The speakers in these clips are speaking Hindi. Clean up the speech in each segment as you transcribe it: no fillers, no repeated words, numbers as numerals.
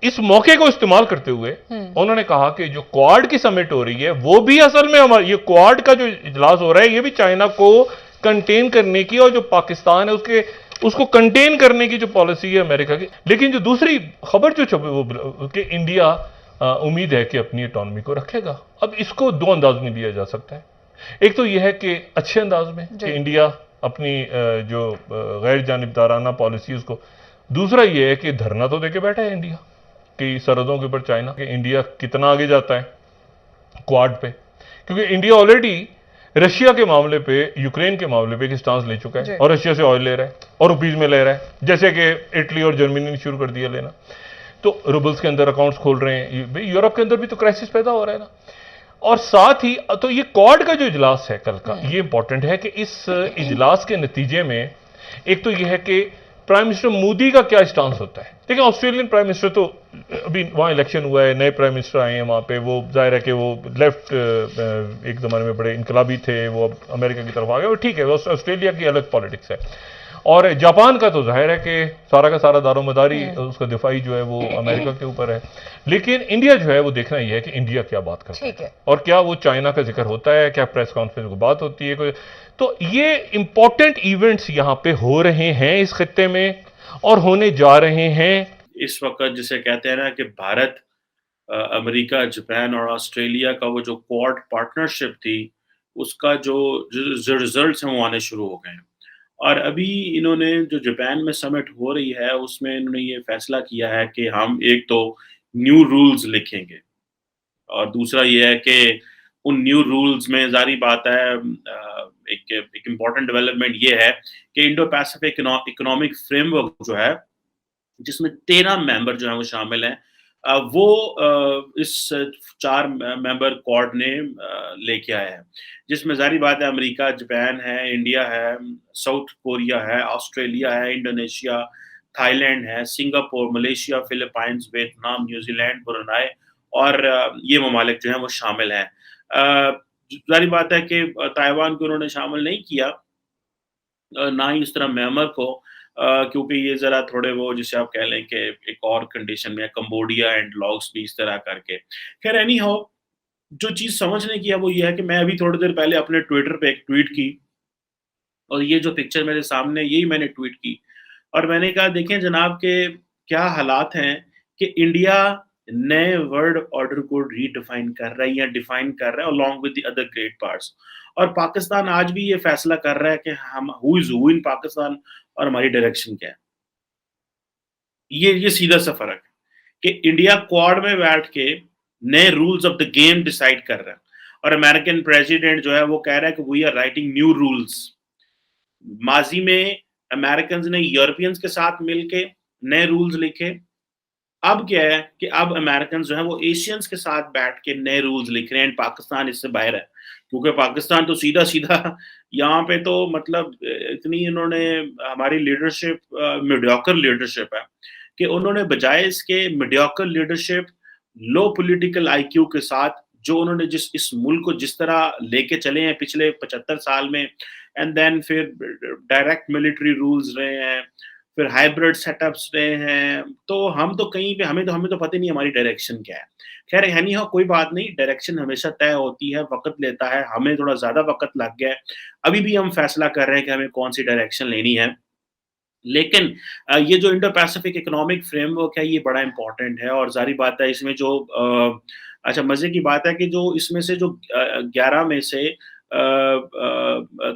इस मौके को इस्तेमाल करते हुए उन्होंने कहा कि जो क्वाड की समिट हो रही है वो भी असल में हमारा ये क्वाड का जो इजलास हो रहा है ये भी चाइना को कंटेन करने की और जो पाकिस्तान है उसके उसको कंटेन करने की जो पॉलिसी है अमेरिका की। लेकिन जो दूसरी खबर जो छपी वो कि इंडिया उम्मीद है कि अपनी ऑटोनॉमी को रखेगा। अब इसको दो अंदाज में लिया जा सकता है। एक तो यह है कि अच्छे अंदाज में कि इंडिया अपनी जो गैर जानिबदाराना पॉलिसी उसको, दूसरा यह है कि धरना तो देके बैठा है इंडिया की सरहदों के ऊपर चाइना कि इंडिया कितना आगे जाता है क्वाड पे, क्योंकि इंडिया ऑलरेडी रशिया के मामले पे यूक्रेन के मामले पे एक स्टांस ले चुका है और रशिया से ऑयल ले रहा है और रुपीज में ले रहा है, जैसे कि इटली और जर्मनी ने शुरू कर दिया लेना, तो रूबल्स के अंदर अकाउंट्स खोल रहे हैं। यूरोप के अंदर भी तो क्राइसिस पैदा हो रहा है ना। और साथ ही तो ये क्वाड का जो इजलास है कल का ये इंपॉर्टेंट है कि इस इजलास के नतीजे में एक तो यह है कि प्राइम मिनिस्टर मोदी का क्या स्टांस होता है। देखिए ऑस्ट्रेलियन प्राइम मिनिस्टर तो अभी वहां इलेक्शन हुआ है, नए प्राइम मिनिस्टर आए हैं वहां पे, वो जाहिर है कि वो लेफ्ट एक जमाने में बड़े इनकलाबी थे, वो अब अमेरिका की तरफ आ गए, वो ठीक है, वो ऑस्ट्रेलिया की अलग पॉलिटिक्स है। और जापान का तो जाहिर है कि सारा का सारा दारोमदारी उसका दिफाई जो है वो अमेरिका के ऊपर है। लेकिन इंडिया जो है वो देखना ही है कि इंडिया क्या बात करता है और क्या वो चाइना का जिक्र होता है, क्या प्रेस कॉन्फ्रेंस में बात होती है कोई। तो ये इंपॉर्टेंट इवेंट्स यहां पे हो रहे हैं इस खित्ते में और होने जा रहे हैं इस वक्त। जिसे कहते हैं ना कि भारत, अमेरिका, जापान और ऑस्ट्रेलिया का वो जो क्वाड पार्टनरशिप थी उसका जो रिजल्ट्स हैं वो आने शुरू हो गए हैं। और अभी इन्होंने जो जापान में समिट हो रही है उसमें इन्होंने ये फैसला किया है कि हम एक तो न्यू रूल्स लिखेंगे और दूसरा ये है कि उन न्यू रूल्स में ज़ाहिर बात है एक इम्पॉर्टेंट डेवलपमेंट ये है कि इंडो पैसिफिक इकोनॉमिक फ्रेमवर्क जो है जिसमें 13 मेंबर जो हैं वो शामिल हैं, वो इस 4 मेंबर क्वाड ने लेके आया है, जिसमें ज़ाहिर बात है अमेरिका, जापान है, इंडिया है, साउथ कोरिया है, ऑस्ट्रेलिया है, इंडोनेशिया, थाईलैंड है, Singapore, Malaysia, Philippines, Vietnam, New Zealand, Brunei और ये ममालिक जो हैं वो शामिल हैं। ज़ाहिर बात है कि ताइवान को उन्होंने शामिल नहीं किया, ना ही इस तरह म्यांमार को, क्योंकि ये ज़रा थोड़े वो जिसे आप कह लें कि एक और कंडीशन में है, कंबोडिया एंड लाओस भी इस तरह करके। ख़ैर एनी हाउ, जो चीज़ समझने की है वो ये है कि मैं अभी थोड़ी देर पहले अपने ट्विटर पे एक ट्वीट की और ये जो पिक्चर मेरे सामने है यही मैंने ट्वीट की और मैंने कहा देखें जनाब के क्या हालात हैं कि इंडिया नए वर्ल्ड ऑर्डर को रीडिफाइन कर रहा है या डिफाइन कर रहा है along with the other great parts, और पाकिस्तान आज भी ये फैसला कर रहा है कि हम who is who in Pakistan और हमारी डायरेक्शन क्या है। ये सीधा सा फ़र्क है कि इंडिया क्वाड में बैठ के नए rules of the game decide कर रहा है और अमेरिकन प्रेसिडेंट जो है वो कह रहा है कि we are writing new rules. माजी में अमेरिकन ने यूरोपियंस के साथ मिलके नए रूल्स लिखे। अब क्या है कि अब अमेरिकन जो है वो एशियंस के साथ बैठ के नए रूल्स लिख रहे हैं। पाकिस्तान इससे बाहर है क्योंकि पाकिस्तान तो सीधा सीधा यहाँ पे तो मतलब इतनी इन्होंने हमारी लीडरशिप मीडियोकर लीडरशिप है कि उन्होंने बजाय इसके मीडियोकर लीडरशिप, लो पॉलिटिकल आईक्यू के साथ जो उन्होंने जिस इस मुल्क को जिस तरह लेके चले हैं पिछले 75 साल में, एंड देन फिर डायरेक्ट मिलिट्री रूल्स रहे हैं, फिर हाइब्रिड सेटअप्स रहे हैं, तो हम तो कहीं पे हमें तो पता ही नहीं हमारी डायरेक्शन क्या है। खैर एनी हाउ कोई बात नहीं, डायरेक्शन हमेशा तय होती है, वक़्त लेता है, हमें थोड़ा ज़्यादा वक़्त लग गया है। अभी भी हम फैसला कर रहे हैं कि हमें कौन-सी डायरेक्शन लेनी है। लेकिन ये जो इंडो पैसिफिक इकोनॉमिक फ्रेमवर्क है ये बड़ा इम्पोर्टेंट है और ज़ाहिर बात है इसमें जो अच्छा मज़े की बात है कि जो इसमें से जो 11 में से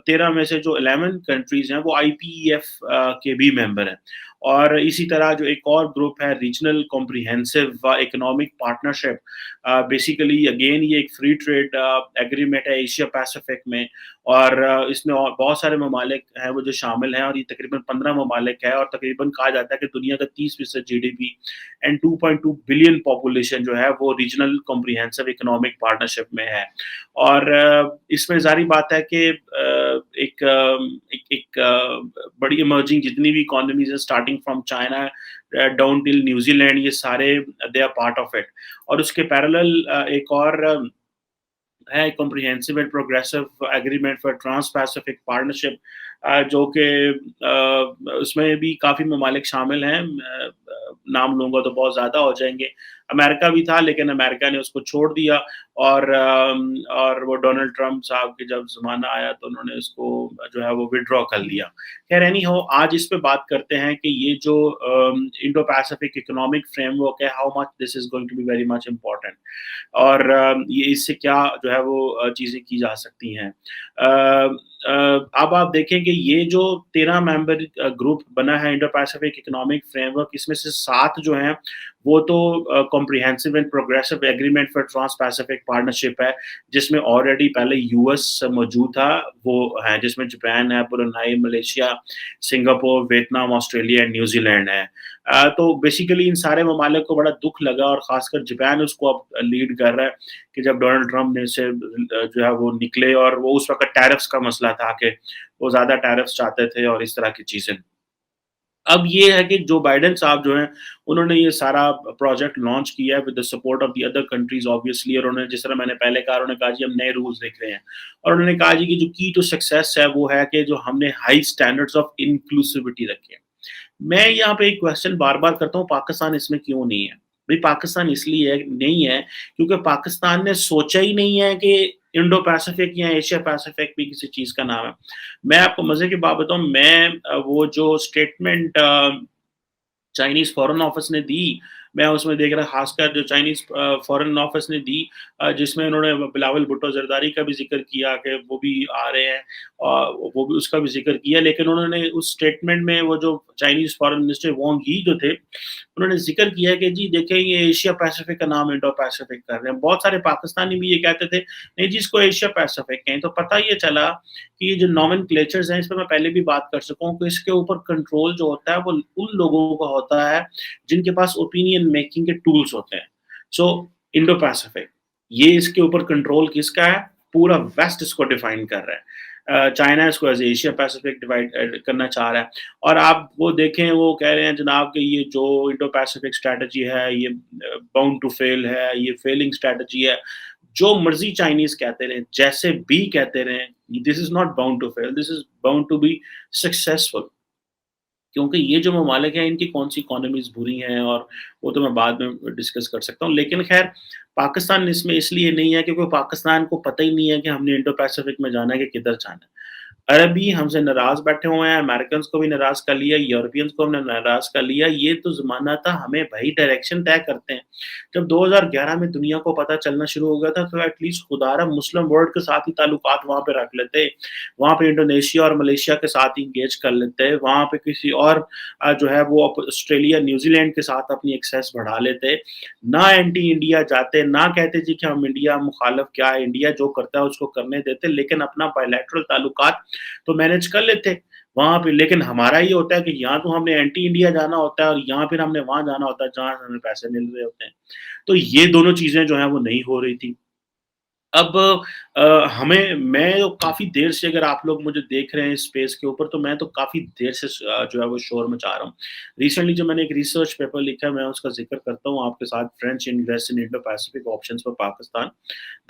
13 में से जो 11 कंट्रीज़ हैं वो आईपीईएफ के भी मेंबर हैं और इसी तरह जो एक और ग्रुप है regional comprehensive economic partnership, basically again ये एक फ्री ट्रेड एग्रीमेंट है एशिया पैसिफिक में और इसमें और बहुत सारे ममालिक हैं वो जो शामिल हैं और ये तकरीबन 15 ममालिक है और तकरीबन कहा जाता है कि दुनिया का 30% जीडीपी एंड 2.2 बिलियन पॉपुलेशन जो है वो रीजनल कॉम्प्रिहेंसिव इकोनॉमिक पार्टनरशिप में है। और इसमें ज़ाहिर बात है कि बड़ी इमर्जिंग जितनी भी इकोनॉमीज़ हैं starting from China down till New Zealand, ये सारे they are part of it. और उसके पैरेलल एक और है comprehensive and progressive agreement for trans Pacific partnership जो कि उसमें भी काफ़ी ममालिक शामिल हैं। नाम लूँगा तो बहुत ज़्यादा हो जाएँगे। अमेरिका भी था, लेकिन अमेरिका ने उसको छोड़ दिया और वो डोनाल्ड ट्रम्प साहब के जब ज़माना आया तो उन्होंने उसको जो है वो विथड्रॉ कर लिया। ख़ैर एनी हाउ आज इस पे बात करते हैं कि ये जो इंडो पैसिफिक इकोनॉमिक फ्रेमवर्क है, how much this is going to be very much important और ये इससे क्या जो है वो चीज़ें की जा सकती हैं। अब आप देखें कि ये जो 13 मेंबर ग्रुप बना है इंडो पैसिफिक इकोनॉमिक फ्रेमवर्क, इसमें से 7 जो हैं वो तो comprehensive and progressive agreement for trans Pacific partnership है, जिसमें ऑलरेडी पहले यूएस मौजूद था, वो है जिसमें जापान है, Brunei, Malaysia, Singapore, Vietnam, Australia and New Zealand है। तो बेसिकली इन सारे ममालिक को बड़ा दुख लगा और ख़ासकर जापान उसको अब लीड कर रहा है कि जब डोनाल्ड ट्रम्प ने से जो है वो निकले और वो उस वक़्त टैरिफ्स का मसला था कि वो ज़्यादा टैरिफ्स चाहते थे और इस तरह की चीज़ें। अब ये है कि जो बाइडेन साहब जो हैं, उन्होंने ये सारा प्रोजेक्ट लॉन्च किया है with the support of the other countries obviously और उन्होंने जिस तरह मैंने पहले कहा, उन्होंने कहा जी हम नए रूल्स लिख रहे हैं और उन्होंने कहा जी कि जो की टू सक्सेस है वो है कि जो हमने हाई स्टैंडर्ड्स ऑफ इंक्लूसिविटी रखे हैं। मैं यहाँ पे एक क्वेश्चन बार-बार करता हूँ, पाकिस्तान इसमें क्यों नहीं है? भई पाकिस्तान इसलिए नहीं है क्योंकि पाकिस्तान ने सोचा ही नहीं है कि इंडो पैसिफिक या एशिया पैसिफिक भी किसी चीज़ का नाम है। मैं आपको मज़े की बात बताऊँ, मैं वो जो स्टेटमेंट चाइनीज़ फ़ॉरेन ऑफ़िस ने दी, मैं उसमें देख रहा ख़ासकर जो चाइनीज़ फ़ॉरेन ऑफ़िस ने दी जिसमें उन्होंने बिलावल भुट्टो ज़रदारी का भी ज़िक्र किया कि वो भी आ रहे हैं वो भी उसका भी ज़िक्र किया। लेकिन उन्होंने उस स्टेटमेंट में वो जो चाइनीज़ फ़ॉरेन मिनिस्टर वांग यी जो थे, उन्होंने ज़िक्र किया कि जी देखें ये एशिया पैसिफ़िक का नाम इंडो पैसिफ़िक कर रहे हैं। बहुत सारे पाकिस्तानी भी ये कहते थे, नहीं जी इसको एशिया पैसिफ़िक कहें। तो पता ये चला कि ये जो नोमेनक्लेचर्स हैं, इस पे मैं पहले भी बात कर चुका हूँ कि इसके ऊपर कंट्रोल जो होता है वो उन लोगों का होता है जिनके पास ओपिनियन मेकिंग के टूल्स होते हैं। सो इंडो पैसिफिक ये इसके ऊपर कंट्रोल किसका है? पूरा वेस्ट इसको डिफाइन कर रहा है। चाइना इसको एज़ एशिया पैसिफिक डिवाइड करना चाह रहा है और आप वो देखें वो कह रहे हैं जनाब कि ये जो इंडो पैसिफिक स्ट्रैटेजी है ये बाउंड टू फेल है, ये फेलिंग स्ट्रैटेजी है। जो मर्ज़ी चाइनीज़ कहते रहें, जैसे भी कहते रहें, this is not bound to fail, this is bound to be successful. क्योंकि ये जो ममालिक हैं इनकी कौन-सी इकोनॉमीज़ बुरी हैं और वो तो मैं बाद में डिस्कस कर सकता हूँ। लेकिन ख़ैर पाकिस्तान इसमें इसलिए नहीं है क्योंकि पाकिस्तान को पता ही नहीं है कि हमने इंडो पैसिफिक में जाना है कि किधर जाना है। अरब भी हमसे नाराज़ बैठे हुए हैं, अमेरिकन्स को भी नाराज़ कर लिया, यूरोपियंस को हमने नाराज़ कर लिया। ये तो ज़माना था हमें भई डायरेक्शन तय करते हैं। जब 2011 में दुनिया को पता चलना शुरू हो गया था तो एटलीस्ट खुदारा मुस्लिम वर्ल्ड के साथ ही ताल्लुकात वहाँ पे रख लेते। वहाँ पे इंडोनेशिया और मलेशिया के साथ ही एंगेज कर लेते। वहाँ पे किसी और जो है वो ऑस्ट्रेलिया, न्यूज़ीलैंड के साथ अपनी एक्सेस बढ़ा लेते। ना एंटी इंडिया जाते, ना कहते जी कि हम इंडिया मुखालिफ क्या है, इंडिया जो करता है उसको करने देते, लेकिन अपना बायलैटरल ताल्लुकात तो मैनेज कर लेते वहाँ पे। लेकिन हमारा ये होता है कि यहाँ तो हमने एंटी इंडिया जाना होता है और यहाँ फिर हमने वहाँ जाना होता है जहाँ से हमें पैसे मिल रहे होते हैं। तो ये दोनों चीज़ें जो हैं वो नहीं हो रही थी। अब हमें मैं तो काफ़ी देर से अगर आप लोग मुझे देख रहे हैं इस स्पेस के ऊपर तो मैं तो काफ़ी देर से जो है वो शोर मचा रहा हूँ। रिसेंटली जो मैंने एक रिसर्च पेपर लिखा है मैं उसका ज़िक्र करता हूँ आपके साथ French invest in Indo Pacific options for Pakistan.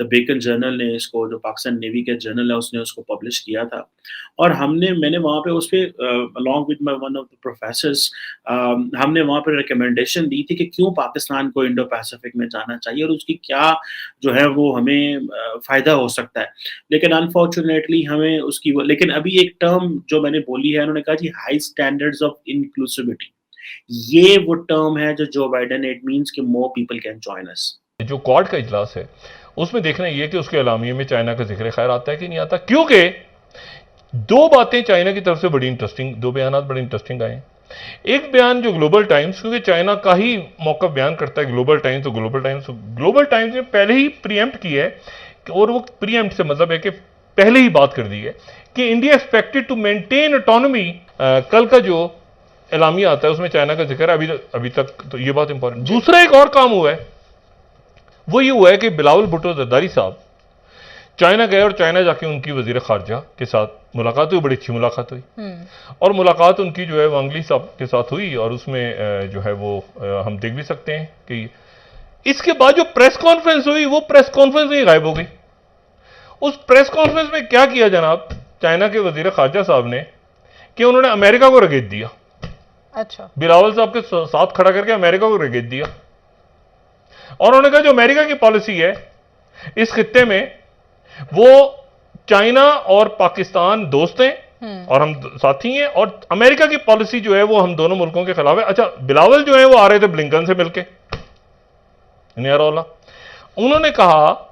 The Beacon Journal ने इसको जो पाकिस्तान नेवी का जर्नल है उसने उसको पब्लिश किया था। और मैंने वहाँ पे उसपे along with my one of the professors हमने वहाँ पे रिकमेंडेशन दी थी कि क्यों पाकिस्तान को इंडो पैसिफिक में जाना चाहिए और उसकी क्या जो है वो हमें फ़ायदा हो सकता है। लेकिन अनफॉर्च्यूनेटली हमें उसकी वो लेकिन अभी एक टर्म जो मैंने बोली है उन्होंने कहा जी हाई स्टैंडर्ड्स ऑफ इंक्लूसिविटी। ये वो टर्म है जो जो बाइडेन इट मीन्स कि more people can join us. जो क्वाड का इजलास है उसमें देखना ये कि उसके एलामिये में चाइना का जिक्र खैर आता है कि नहीं आता, क्योंकि दो बातें चाइना की तरफ से बड़ी इंटरेस्टिंग, दो बयान बड़े इंटरेस्टिंग आए। एक बयान जो ग्लोबल टाइम्स, क्योंकि चाइना का ही मौका बयान करता है ग्लोबल टाइम्स ने पहले ही प्रीएम्प्ट किया है और वो प्रीएम्प्ट से मतलब है कि पहले ही बात कर दी है कि India expected to maintain autonomy. कल का जो एलामिया आता है उसमें चाइना का जिक्र है अभी तक, तो ये बात इंपॉर्टेंट। दूसरा एक और काम हुआ है, वो ये हुआ है कि बिलावल भुट्टो जरदारी साहब चाइना गए और चाइना जाके उनकी वजीर खारजा के साथ मुलाकात हुई, बड़ी अच्छी मुलाकात हुई। और मुलाकात उनकी जो है वांगली साहब के साथ हुई और उसमें जो है वो हम देख भी सकते हैं कि इसके बाद जो प्रेस कॉन्फ्रेंस हुई वो प्रेस कॉन्फ्रेंस ही गायब हो गई। उस प्रेस कॉन्फ्रेंस में क्या किया जनाब, चाइना के वजीर खारजा साहब ने कि उन्होंने अमेरिका को रगेद दिया। अच्छा, बिलावल साहब के साथ खड़ा करके अमेरिका को रगेद दिया। और उन्होंने कहा जो अमेरिका की पॉलिसी है इस खित्ते में, वो चाइना और पाकिस्तान दोस्त हैं और हम साथी हैं, और अमेरिका की पॉलिसी जो है वो हम दोनों मुल्कों के खिलाफ है। अच्छा, बिलावल जो है वो आ रहे थे ब्लिंकन से मिलके, नियारोला। उन्होंने कहा